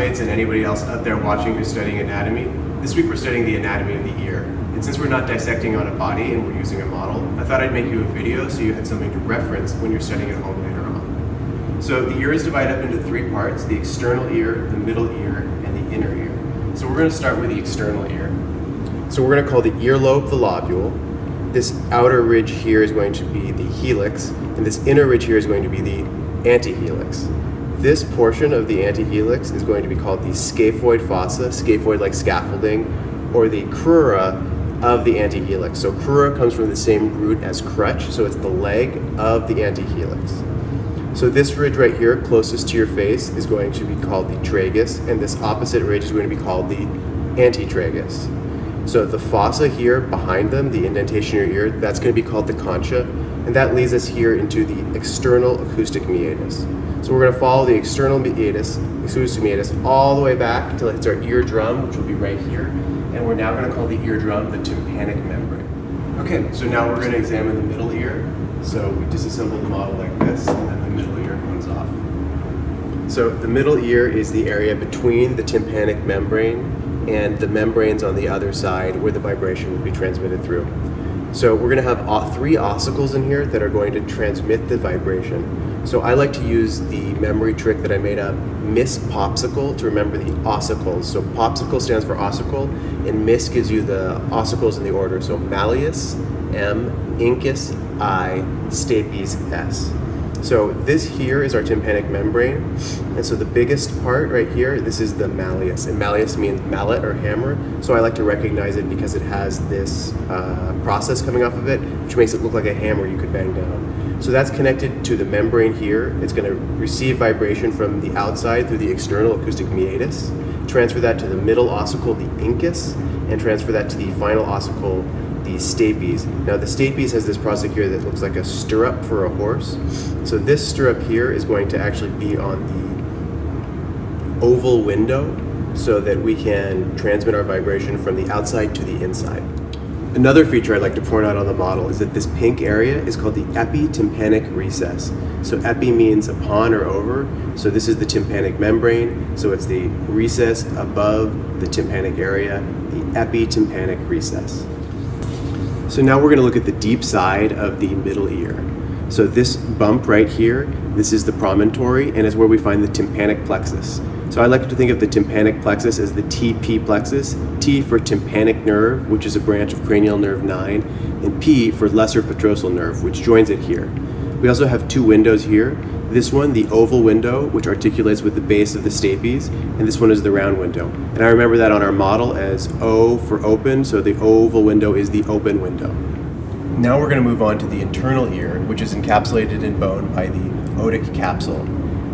classmates and anybody else out there watching who's studying anatomy. This week we're studying the anatomy of the ear. And since we're not dissecting on a body and we're using a model, I thought I'd make you a video so you had something to reference when you're studying at home later on. So the ear is divided up into three parts: the external ear, the middle ear, and the inner ear. So we're going to start with the external ear. So we're going to call the earlobe the lobule. This outer ridge here is going to be the helix, and this inner ridge here is going to be the antihelix. This portion of the antihelix is going to be called the scaphoid fossa, scaphoid like scaffolding, or the crura of the antihelix. So crura comes from the same root as crutch, so it's the leg of the antihelix. So this ridge right here, closest to your face, is going to be called the tragus, and this opposite ridge is going to be called the antitragus. So the fossa here behind them, the indentation of your ear, that's going to be called the concha, and that leads us here into the external acoustic meatus. So we're going to follow the external meatus, acoustic meatus, all the way back until it hits our eardrum, which will be right here, and we're now going to call the eardrum the tympanic membrane. Okay, so now we're going to examine the middle ear. So we disassemble the model like this, and then the middle ear comes off. So the middle ear is the area between the tympanic membrane and the membranes on the other side where the vibration will be transmitted through. So we're going to have three ossicles in here that are going to transmit the vibration. So I like to use the memory trick that I made up, MIS popsicle, to remember the ossicles. So popsicle stands for ossicle, and MIS gives you the ossicles in the order. So malleus, M, incus, I, stapes, S. So this here is our tympanic membrane, and so the biggest part right here, this is the malleus, and malleus means mallet or hammer, so I like to recognize it because it has this process coming off of it, which makes it look like a hammer you could bang down. So that's connected to the membrane here. It's going to receive vibration from the outside through the external acoustic meatus, transfer that to the middle ossicle, the incus, and transfer that to the final ossicle, the stapes. Now the stapes has this process here that looks like a stirrup for a horse. So this stirrup here is going to actually be on the oval window so that we can transmit our vibration from the outside to the inside. Another feature I'd like to point out on the model is that this pink area is called the epitympanic recess. So epi means upon or over, so this is the tympanic membrane, so it's the recess above the tympanic area, the epitympanic recess. So now we're going to look at the deep side of the middle ear. So this bump right here, this is the promontory, and is where we find the tympanic plexus. So I like to think of the tympanic plexus as the TP plexus, T for tympanic nerve, which is a branch of cranial nerve 9, and P for lesser petrosal nerve, which joins it here. We also have two windows here. This one, the oval window, which articulates with the base of the stapes, and this one is the round window. And I remember that on our model as O for open, so the oval window is the open window. Now we're going to move on to the internal ear, which is encapsulated in bone by the otic capsule.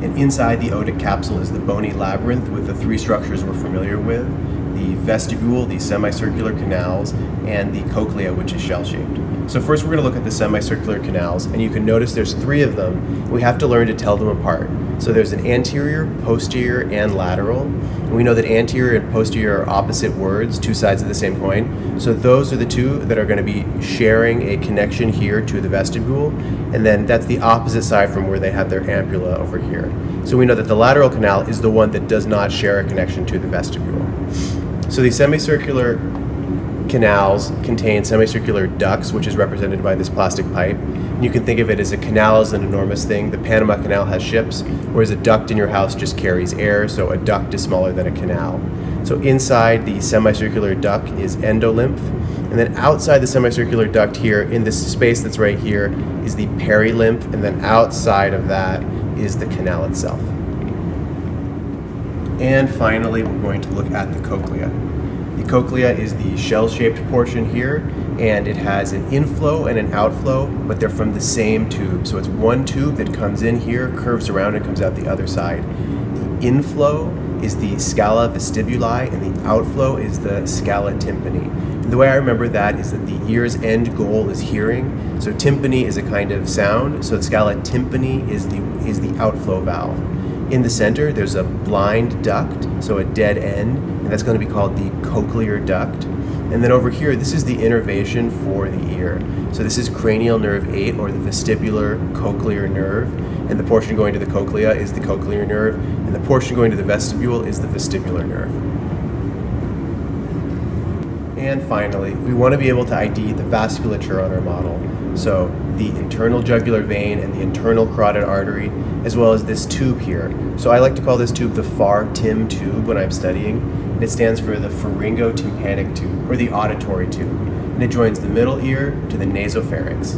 And inside the otic capsule is the bony labyrinth with the three structures we're familiar with: the vestibule, the semicircular canals, and the cochlea, which is shell-shaped. So first we're going to look at the semicircular canals, and you can notice there's three of them. We have to learn to tell them apart. So there's an anterior, posterior, and lateral. And we know that anterior and posterior are opposite words, two sides of the same coin. So those are the two that are going to be sharing a connection here to the vestibule, and then that's the opposite side from where they have their ampulla over here. So we know that the lateral canal is the one that does not share a connection to the vestibule. So these semicircular canals contain semicircular ducts, which is represented by this plastic pipe. And you can think of it as a canal is an enormous thing. The Panama Canal has ships, whereas a duct in your house just carries air, so a duct is smaller than a canal. So inside the semicircular duct is endolymph, and then outside the semicircular duct here, in this space that's right here, is the perilymph, and then outside of that is the canal itself. And finally, we're going to look at the cochlea. The cochlea is the shell-shaped portion here, and it has an inflow and an outflow, but they're from the same tube. So it's one tube that comes in here, curves around, and comes out the other side. The inflow is the scala vestibuli, and the outflow is the scala tympani. And the way I remember that is that the ear's end goal is hearing. So tympani is a kind of sound, so the scala tympani is the outflow valve. In the center, there's a blind duct, so a dead end, and that's going to be called the cochlear duct. And then over here, this is the innervation for the ear. So this is cranial nerve 8, or the vestibular cochlear nerve, and the portion going to the cochlea is the cochlear nerve, and the portion going to the vestibule is the vestibular nerve. And finally, we want to be able to ID the vasculature on our model. So the internal jugular vein and the internal carotid artery, as well as this tube here. So I like to call this tube the FAR-TIM tube when I'm studying. And it stands for the pharyngotympanic tube, or the auditory tube. And it joins the middle ear to the nasopharynx.